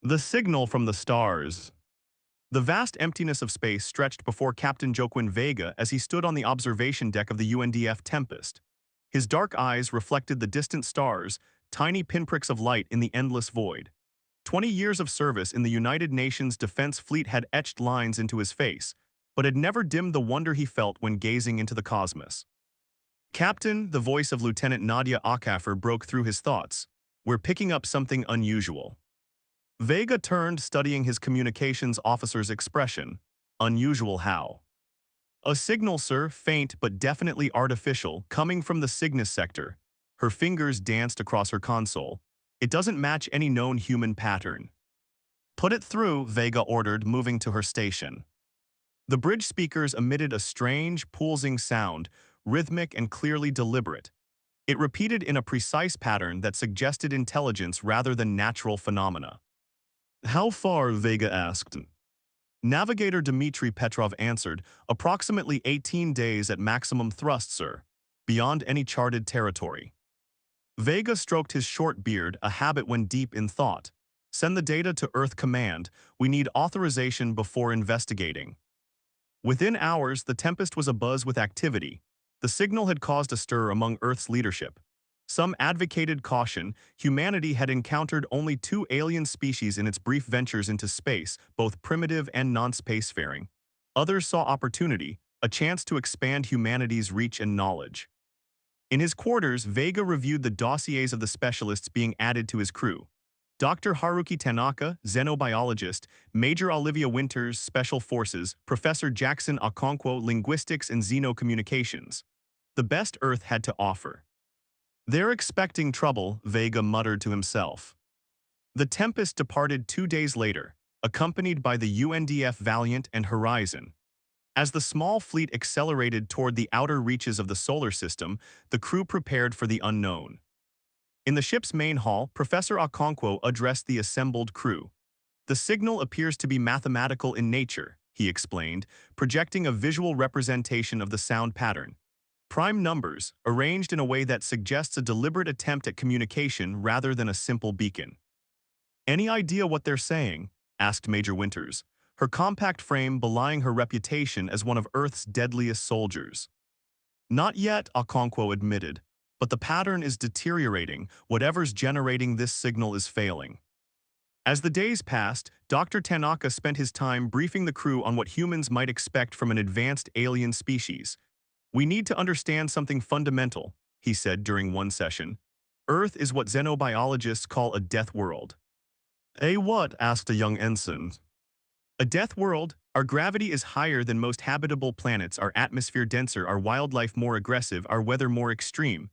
The signal from the stars. The vast emptiness of space stretched before Captain Joaquin Vega as he stood on the observation deck of the UNDF Tempest. His dark eyes reflected the distant stars, tiny pinpricks of light in the endless void. 20 years of service in the United Nations Defense Fleet had etched lines into his face, but had never dimmed the wonder he felt when gazing into the cosmos. Captain, the voice of Lieutenant Nadia Akafer broke through his thoughts. We're picking up something unusual. Vega turned, studying his communications officer's expression. Unusual how? A signal, sir, faint but definitely artificial, coming from the Cygnus sector. Her fingers danced across her console. It doesn't match any known human pattern. Put it through, Vega ordered, moving to her station. The bridge speakers emitted a strange, pulsing sound, rhythmic and clearly deliberate. It repeated in a precise pattern that suggested intelligence rather than natural phenomena. How far? Vega asked. Navigator Dmitry Petrov answered, approximately 18 days at maximum thrust, sir, beyond any charted territory. Vega stroked his short beard, a habit when deep in thought. Send the data to Earth Command. We need authorization before investigating. Within hours, the Tempest was abuzz with activity. The signal had caused a stir among Earth's leadership. Some advocated caution. Humanity had encountered only 2 alien species in its brief ventures into space, both primitive and non-spacefaring. Others saw opportunity, a chance to expand humanity's reach and knowledge. In his quarters, Vega reviewed the dossiers of the specialists being added to his crew. Dr. Haruki Tanaka, xenobiologist; Major Olivia Winters, Special Forces; Professor Jackson Okonkwo, Linguistics and Xenocommunications. The best Earth had to offer. They're expecting trouble, Vega muttered to himself. The Tempest departed 2 days later, accompanied by the UNDF Valiant and Horizon. As the small fleet accelerated toward the outer reaches of the solar system, the crew prepared for the unknown. In the ship's main hall, Professor Okonkwo addressed the assembled crew. The signal appears to be mathematical in nature, he explained, projecting a visual representation of the sound pattern. Prime numbers, arranged in a way that suggests a deliberate attempt at communication rather than a simple beacon. Any idea what they're saying? Asked Major Winters, her compact frame belying her reputation as one of Earth's deadliest soldiers. Not yet, Okonkwo admitted, but the pattern is deteriorating. Whatever's generating this signal is failing. As the days passed, Dr. Tanaka spent his time briefing the crew on what humans might expect from an advanced alien species. We need to understand something fundamental, he said during one session. Earth is what xenobiologists call a death world. A what? Asked a young ensign. A death world. Our gravity is higher than most habitable planets, our atmosphere denser, our wildlife more aggressive, our weather more extreme.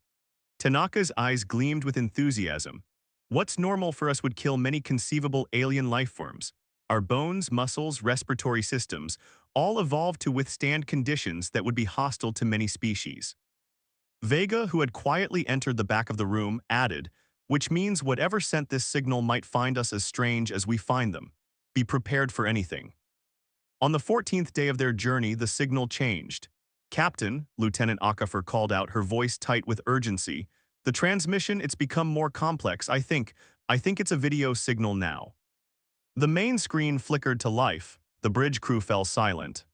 Tanaka's eyes gleamed with enthusiasm. What's normal for us would kill many conceivable alien life forms. Our bones, muscles, respiratory systems, all evolved to withstand conditions that would be hostile to many species. Vega, who had quietly entered the back of the room, added, which means whatever sent this signal might find us as strange as we find them. Be prepared for anything. On the 14th day of their journey, the signal changed. Captain, Lieutenant Akafer called out, her voice tight with urgency. The transmission, it's become more complex. I think it's a video signal now. The main screen flickered to life. The bridge crew fell silent.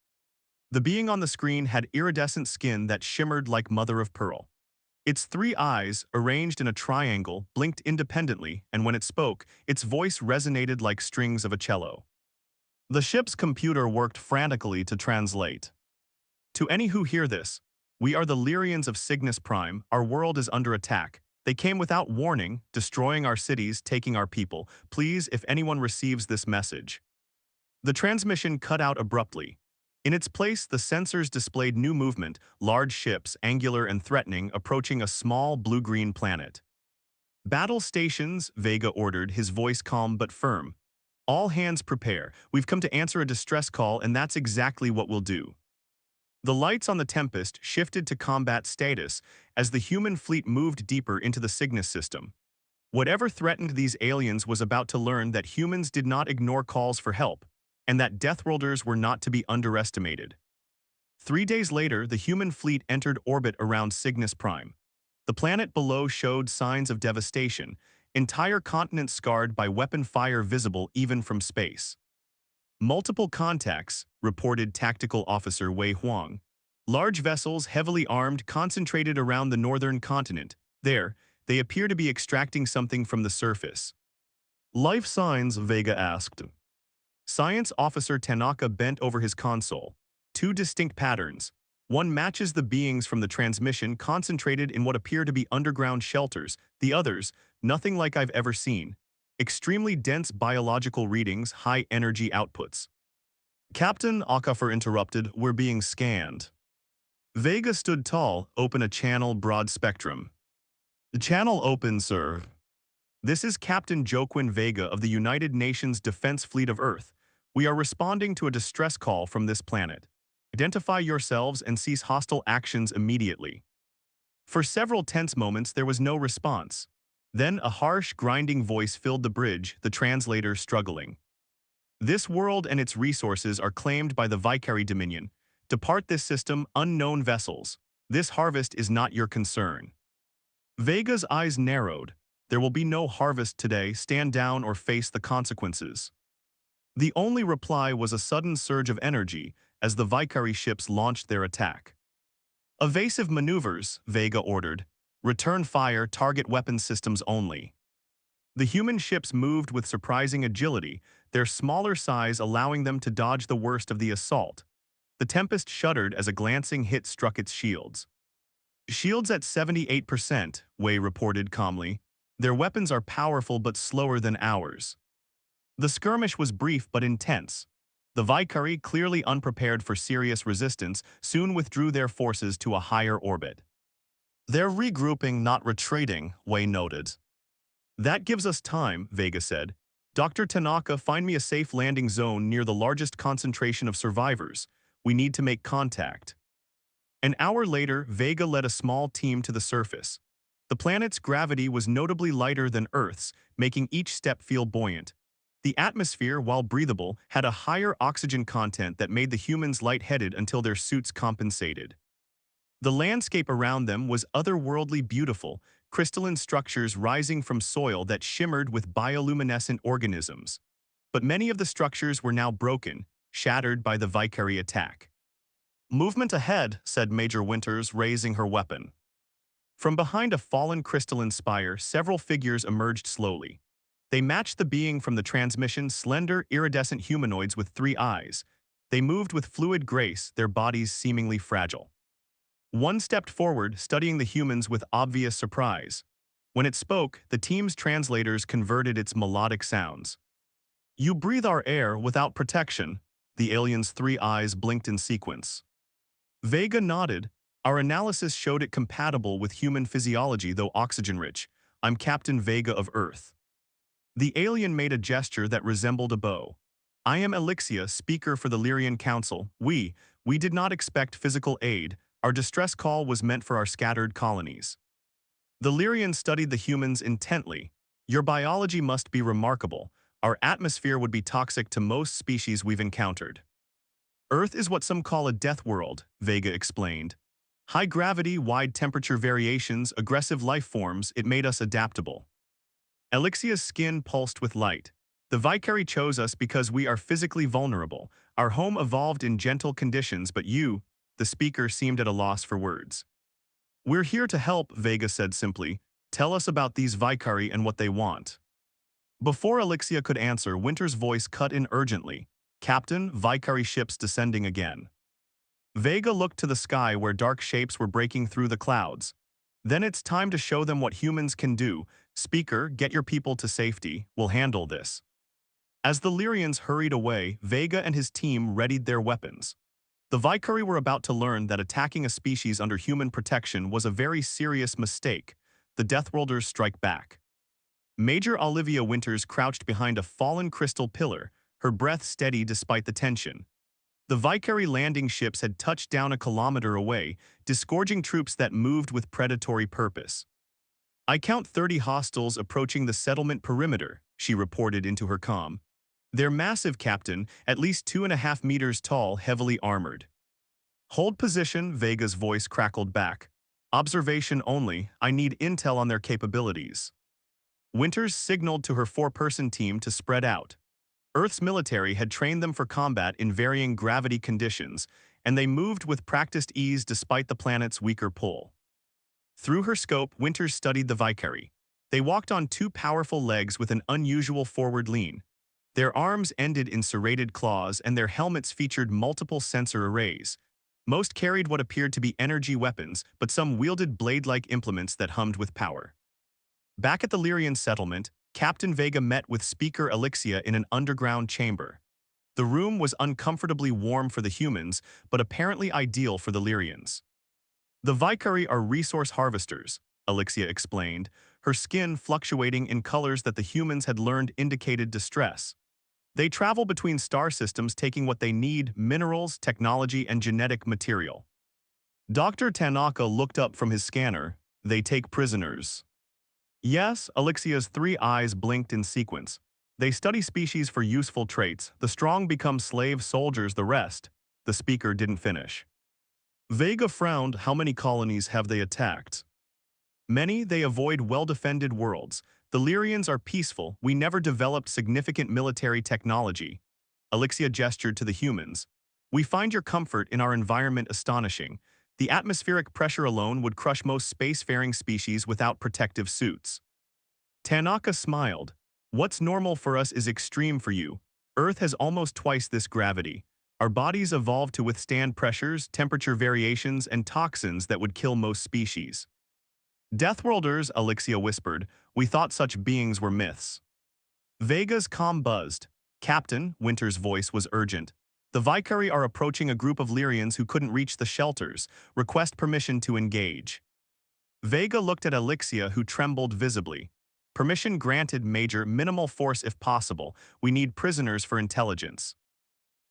The being on the screen had iridescent skin that shimmered like mother of pearl. Its 3 eyes, arranged in a triangle, blinked independently, and when it spoke, its voice resonated like strings of a cello. The ship's computer worked frantically to translate. To any who hear this, we are the Lyrians of Cygnus Prime. Our world is under attack. They came without warning, destroying our cities, taking our people. Please, if anyone receives this message. The transmission cut out abruptly. In its place, the sensors displayed new movement, large ships, angular and threatening, approaching a small blue-green planet. Battle stations, Vega ordered, his voice calm but firm. All hands prepare. We've come to answer a distress call, and that's exactly what we'll do. The lights on the Tempest shifted to combat status as the human fleet moved deeper into the Cygnus system. Whatever threatened these aliens was about to learn that humans did not ignore calls for help, and that Deathworlders were not to be underestimated. 3 days later, the human fleet entered orbit around Cygnus Prime. The planet below showed signs of devastation, entire continents scarred by weapon fire visible even from space. Multiple contacts, reported Tactical Officer Wei Huang. Large vessels heavily armed concentrated around the northern continent. There, they appear to be extracting something from the surface. Life signs, Vega asked. Science Officer Tanaka bent over his console. Two distinct patterns. One matches the beings from the transmission concentrated in what appear to be underground shelters. The others, nothing like I've ever seen. Extremely dense biological readings, high energy outputs. Captain Okafor interrupted, we're being scanned. Vega stood tall, open a channel broad spectrum. The channel open, sir. This is Captain Joaquin Vega of the United Nations Defense Fleet of Earth. We are responding to a distress call from this planet. Identify yourselves and cease hostile actions immediately. For several tense moments there was no response. Then a harsh, grinding voice filled the bridge, the translator struggling. This world and its resources are claimed by the Vicari Dominion. Depart this system, unknown vessels. This harvest is not your concern. Vega's eyes narrowed. There will be no harvest today, stand down or face the consequences. The only reply was a sudden surge of energy as the Vicari ships launched their attack. Evasive maneuvers, Vega ordered. Return fire, target weapon systems only. The human ships moved with surprising agility, their smaller size allowing them to dodge the worst of the assault. The Tempest shuddered as a glancing hit struck its shields. Shields at 78%, Wei reported calmly. Their weapons are powerful but slower than ours. The skirmish was brief but intense. The Vicari, clearly unprepared for serious resistance, soon withdrew their forces to a higher orbit. They're regrouping, not retreating, Wei noted. That gives us time, Vega said. Dr. Tanaka, find me a safe landing zone near the largest concentration of survivors. We need to make contact. An hour later, Vega led a small team to the surface. The planet's gravity was notably lighter than Earth's, making each step feel buoyant. The atmosphere, while breathable, had a higher oxygen content that made the humans lightheaded until their suits compensated. The landscape around them was otherworldly beautiful, crystalline structures rising from soil that shimmered with bioluminescent organisms. But many of the structures were now broken, shattered by the Vicari attack. Movement ahead, said Major Winters, raising her weapon. From behind a fallen crystalline spire, several figures emerged slowly. They matched the being from the transmission, slender, iridescent humanoids with 3 eyes. They moved with fluid grace, their bodies seemingly fragile. One stepped forward, studying the humans with obvious surprise. When it spoke, the team's translators converted its melodic sounds. You breathe our air without protection. The alien's 3 eyes blinked in sequence. Vega nodded. Our analysis showed it compatible with human physiology, though oxygen-rich. I'm Captain Vega of Earth. The alien made a gesture that resembled a bow. I am Elixia, speaker for the Lyrian Council. We did not expect physical aid. Our distress call was meant for our scattered colonies. The Lyrians studied the humans intently. Your biology must be remarkable. Our atmosphere would be toxic to most species we've encountered. Earth is what some call a death world, Vega explained. High gravity, wide temperature variations, aggressive life forms, it made us adaptable. Elixia's skin pulsed with light. The Vicari chose us because we are physically vulnerable. Our home evolved in gentle conditions, but you, the speaker, seemed at a loss for words. We're here to help, Vega said simply. Tell us about these Vicari and what they want. Before Elixia could answer, Winter's voice cut in urgently. Captain, Vicari ships descending again. Vega looked to the sky where dark shapes were breaking through the clouds. Then it's time to show them what humans can do. Speaker, get your people to safety. We'll handle this. As the Lyrians hurried away, Vega and his team readied their weapons. The Vicari were about to learn that attacking a species under human protection was a very serious mistake. The Deathworlders strike back. Major Olivia Winters crouched behind a fallen crystal pillar, her breath steady despite the tension. The Vicari landing ships had touched down a kilometer away, disgorging troops that moved with predatory purpose. I count 30 hostiles approaching the settlement perimeter, she reported into her comm. They're massive, Captain, at least 2.5 meters tall, heavily armored. Hold position, Vega's voice crackled back. Observation only, I need intel on their capabilities. Winters signaled to her four-person team to spread out. Earth's military had trained them for combat in varying gravity conditions, and they moved with practiced ease despite the planet's weaker pull. Through her scope, Winters studied the Valkyrie. They walked on two powerful legs with an unusual forward lean. Their arms ended in serrated claws, and their helmets featured multiple sensor arrays. Most carried what appeared to be energy weapons, but some wielded blade-like implements that hummed with power. Back at the Lyrian settlement, Captain Vega met with Speaker Elixia in an underground chamber. The room was uncomfortably warm for the humans, but apparently ideal for the Lyrians. The Valkyrie are resource harvesters, Elixia explained, her skin fluctuating in colors that the humans had learned indicated distress. They travel between star systems taking what they need: minerals, technology, and genetic material. Dr. Tanaka looked up from his scanner. They take prisoners. Yes, Elixia's three eyes blinked in sequence. They study species for useful traits. The strong become slave soldiers, the rest. The speaker didn't finish. Vega frowned. How many colonies have they attacked? Many. They avoid well-defended worlds. The Lyrians are peaceful. We never developed significant military technology. Elixia gestured to the humans. We find your comfort in our environment astonishing. The atmospheric pressure alone would crush most spacefaring species without protective suits. Tanaka smiled. What's normal for us is extreme for you. Earth has almost twice this gravity. Our bodies evolved to withstand pressures, temperature variations, and toxins that would kill most species. Deathworlders, Elixia whispered, we thought such beings were myths. Vega's comm buzzed. Captain, Winter's voice was urgent. The Valkyrie are approaching a group of Lyrians who couldn't reach the shelters. Request permission to engage. Vega looked at Elixia, who trembled visibly. Permission granted, Major. Minimal force if possible. We need prisoners for intelligence.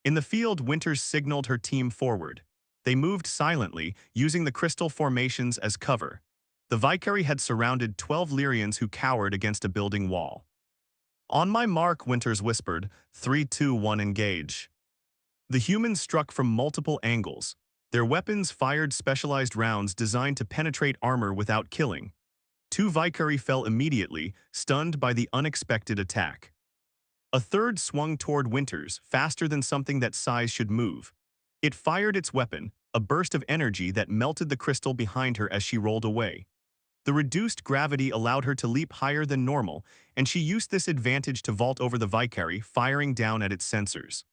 In the field, Winters signaled her team forward. They moved silently, using the crystal formations as cover. The Valkyrie had surrounded 12 Lyrians who cowered against a building wall. On my mark, Winters whispered. 3, 2, 1, engage. The humans struck from multiple angles. Their weapons fired specialized rounds designed to penetrate armor without killing. 2 Valkyrie fell immediately, stunned by the unexpected attack. A third swung toward Winters, faster than something that size should move. It fired its weapon, a burst of energy that melted the crystal behind her as she rolled away. The reduced gravity allowed her to leap higher than normal, and she used this advantage to vault over the Valkyrie, firing down at its sensors.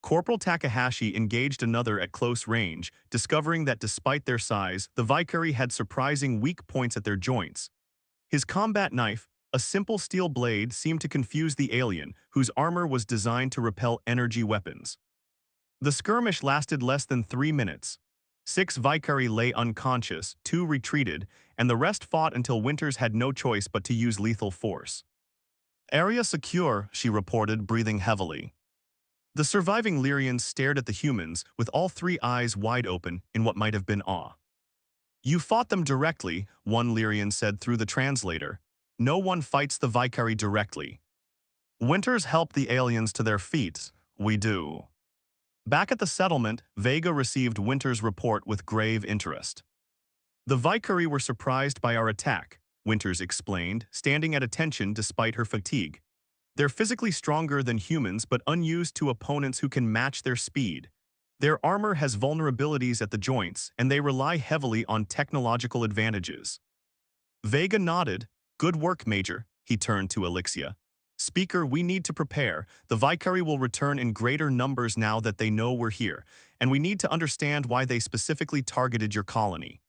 Corporal Takahashi engaged another at close range, discovering that despite their size, the Valkyrie had surprising weak points at their joints. His combat knife, a simple steel blade, seemed to confuse the alien, whose armor was designed to repel energy weapons. The skirmish lasted less than 3 minutes. 6 Valkyrie lay unconscious, 2 retreated, and the rest fought until Winters had no choice but to use lethal force. Area secure, she reported, breathing heavily. The surviving Lyrians stared at the humans, with all 3 eyes wide open in what might have been awe. You fought them directly, one Lyrian said through the translator. No one fights the Valkyrie directly. Winters helped the aliens to their feet. We do. Back at the settlement, Vega received Winters' report with grave interest. The Valkyrie were surprised by our attack, Winters explained, standing at attention despite her fatigue. They're physically stronger than humans but unused to opponents who can match their speed. Their armor has vulnerabilities at the joints, and they rely heavily on technological advantages. Vega nodded. Good work, Major. He turned to Elixia. Speaker, we need to prepare. The Valkyrie will return in greater numbers now that they know we're here, and we need to understand why they specifically targeted your colony.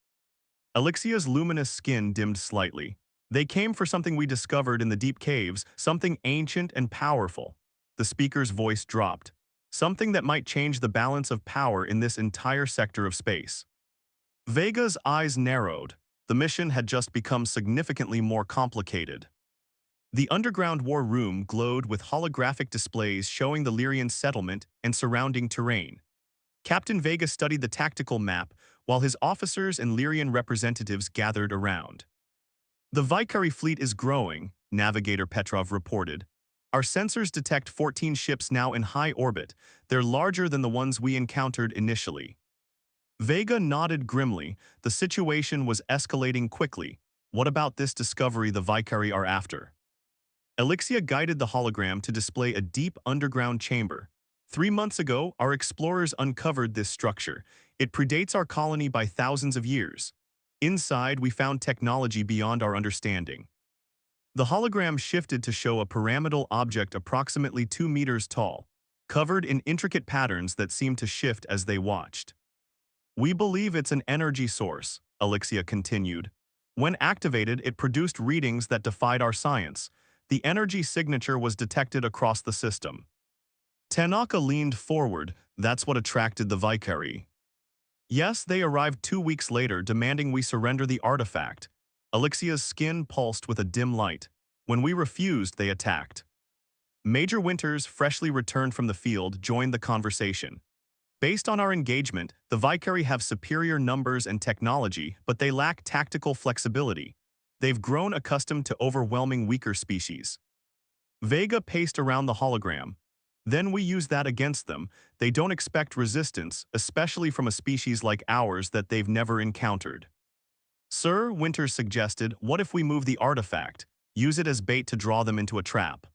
Elixia's luminous skin dimmed slightly. They came for something we discovered in the deep caves, something ancient and powerful. The speaker's voice dropped. Something that might change the balance of power in this entire sector of space. Vega's eyes narrowed. The mission had just become significantly more complicated. The underground war room glowed with holographic displays showing the Lyrian settlement and surrounding terrain. Captain Vega studied the tactical map, while his officers and Lyrian representatives gathered around. The Valkyrie fleet is growing, Navigator Petrov reported. Our sensors detect 14 ships now in high orbit. They're larger than the ones we encountered initially. Vega nodded grimly. The situation was escalating quickly. What about this discovery the Vicari are after? Elixia guided the hologram to display a deep underground chamber. 3 months ago, our explorers uncovered this structure. It predates our colony by thousands of years. Inside, we found technology beyond our understanding. The hologram shifted to show a pyramidal object approximately 2 meters tall, covered in intricate patterns that seemed to shift as they watched. We believe it's an energy source, Elixia continued. When activated, it produced readings that defied our science. The energy signature was detected across the system. Tanaka leaned forward. That's what attracted the Vicari. Yes, they arrived 2 weeks later, demanding we surrender the artifact. Elixia's skin pulsed with a dim light. When we refused, they attacked. Major Winters, freshly returned from the field, joined the conversation. Based on our engagement, the Vicari have superior numbers and technology, but they lack tactical flexibility. They've grown accustomed to overwhelming weaker species. Vega paced around the hologram. Then we use that against them. They don't expect resistance, especially from a species like ours that they've never encountered. Sir, Winters suggested, what if we move the artifact? Use it as bait to draw them into a trap.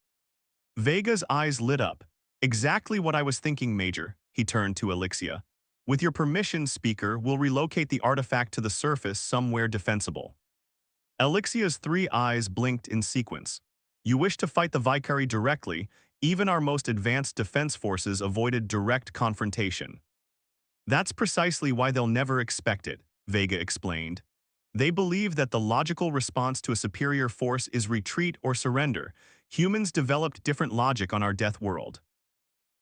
Vega's eyes lit up. Exactly what I was thinking, Major, he turned to Elixia. With your permission, Speaker, we'll relocate the artifact to the surface somewhere defensible. Elixia's 3 eyes blinked in sequence. You wish to fight the Vicari directly. Even our most advanced defense forces avoided direct confrontation. That's precisely why they'll never expect it, Vega explained. They believe that the logical response to a superior force is retreat or surrender. Humans developed different logic on our death world.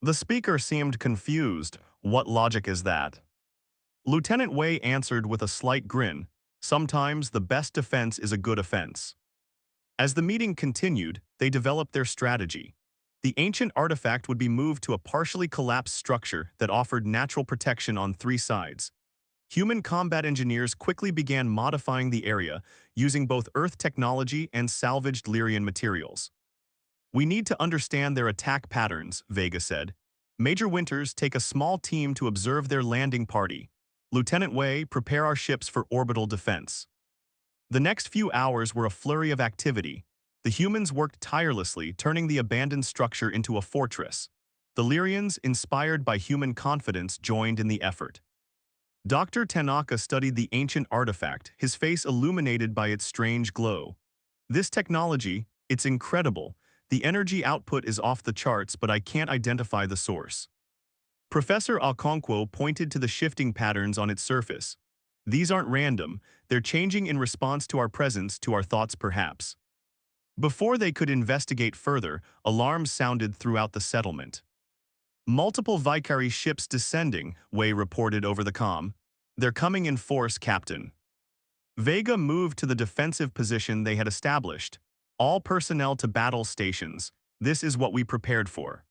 The speaker seemed confused. What logic is that? Lieutenant Wei answered with a slight grin. Sometimes the best defense is a good offense. As the meeting continued, they developed their strategy. The ancient artifact would be moved to a partially collapsed structure that offered natural protection on 3 sides. Human combat engineers quickly began modifying the area, using both Earth technology and salvaged Lyrian materials. We need to understand their attack patterns, Vega said. Major Winters, take a small team to observe their landing party. Lieutenant Wei, prepare our ships for orbital defense. The next few hours were a flurry of activity. The humans worked tirelessly, turning the abandoned structure into a fortress. The Lyrians, inspired by human confidence, joined in the effort. Dr. Tanaka studied the ancient artifact, his face illuminated by its strange glow. This technology, it's incredible. The energy output is off the charts, but I can't identify the source. Professor Okonkwo pointed to the shifting patterns on its surface. These aren't random, they're changing in response to our presence, to our thoughts perhaps. Before they could investigate further, alarms sounded throughout the settlement. Multiple Vicari ships descending, Wei reported over the comm. They're coming in force, Captain. Vega moved to the defensive position they had established. All personnel to battle stations. This is what we prepared for.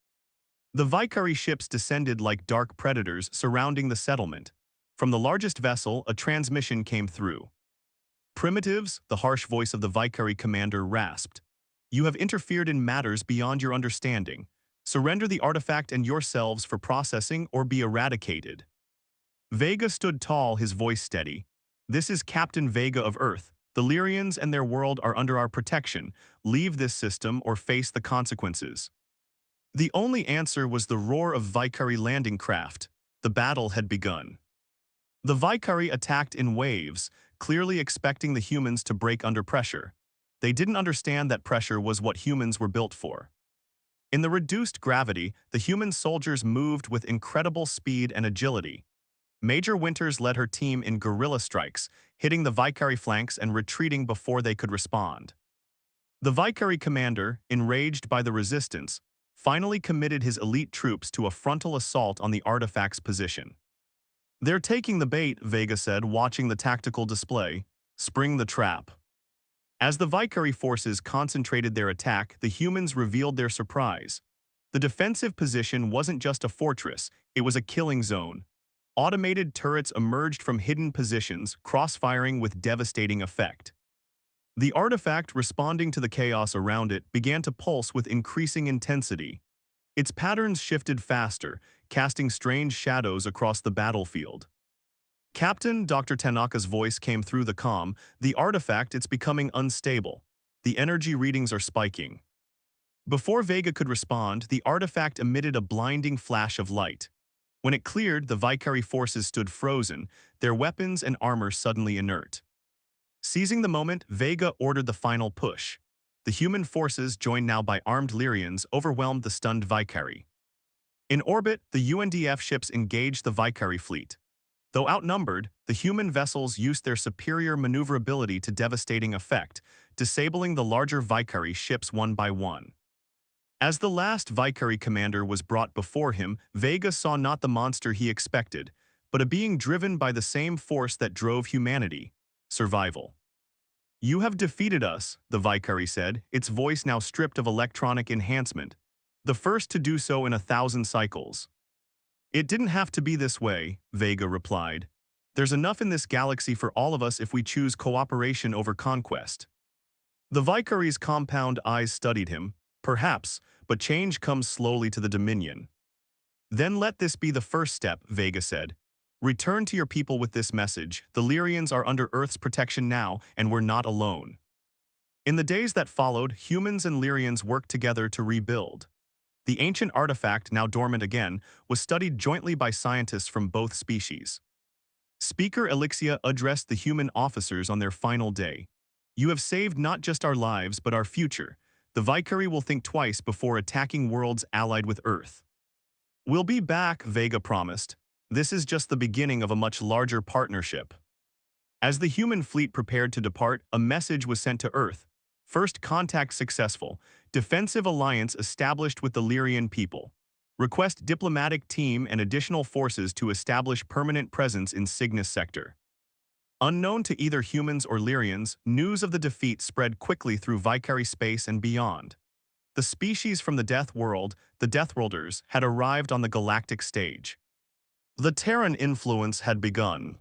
The Vicari ships descended like dark predators surrounding the settlement. From the largest vessel, a transmission came through. Primitives, the harsh voice of the Vicari commander rasped. You have interfered in matters beyond your understanding. Surrender the artifact and yourselves for processing or be eradicated. Vega stood tall, his voice steady. This is Captain Vega of Earth. The Lyrians and their world are under our protection. Leave this system or face the consequences. The only answer was the roar of Vicari landing craft. The battle had begun. The Vicari attacked in waves, clearly expecting the humans to break under pressure. They didn't understand that pressure was what humans were built for. In the reduced gravity, the human soldiers moved with incredible speed and agility. Major Winters led her team in guerrilla strikes, hitting the Vicari flanks and retreating before they could respond. The Vicari commander, enraged by the resistance, finally committed his elite troops to a frontal assault on the artifact's position. They're taking the bait, Vega said, watching the tactical display. Spring the trap. As the Vicari forces concentrated their attack, the humans revealed their surprise. The defensive position wasn't just a fortress, it was a killing zone. Automated turrets emerged from hidden positions, cross-firing with devastating effect. The artifact, responding to the chaos around it, began to pulse with increasing intensity. Its patterns shifted faster, casting strange shadows across the battlefield. Captain, Dr. Tanaka's voice came through the comm. The artifact, it's becoming unstable. The energy readings are spiking. Before Vega could respond, the artifact emitted a blinding flash of light. When it cleared, the Vicari forces stood frozen, their weapons and armor suddenly inert. Seizing the moment, Vega ordered the final push. The human forces, joined now by armed Lyrians, overwhelmed the stunned Vicari. In orbit, the UNDF ships engaged the Vicari fleet. Though outnumbered, the human vessels used their superior maneuverability to devastating effect, disabling the larger Vicari ships one by one. As the last Vicari commander was brought before him, Vega saw not the monster he expected, but a being driven by the same force that drove humanity: survival. "You have defeated us," the Vicari said, its voice now stripped of electronic enhancement, "the first to do so in 1,000 cycles." "It didn't have to be this way," Vega replied. "There's enough in this galaxy for all of us if we choose cooperation over conquest." The Vicari's compound eyes studied him. "Perhaps, but change comes slowly to the Dominion." "Then let this be the first step," Vega said. "Return to your people with this message. The Lyrians are under Earth's protection now, and we're not alone." In the days that followed, humans and Lyrians worked together to rebuild. The ancient artifact, now dormant again, was studied jointly by scientists from both species. Speaker Elixia addressed the human officers on their final day. "You have saved not just our lives, but our future. The Vicari will think twice before attacking worlds allied with Earth." "We'll be back," Vega promised. "This is just the beginning of a much larger partnership." As the human fleet prepared to depart, a message was sent to Earth. "First contact successful. Defensive alliance established with the Lyrian people. Request diplomatic team and additional forces to establish permanent presence in Cygnus sector." Unknown to either humans or Lyrians, news of the defeat spread quickly through Vicari space and beyond. The species from the Death World, the Deathworlders, had arrived on the galactic stage. The Terran influence had begun.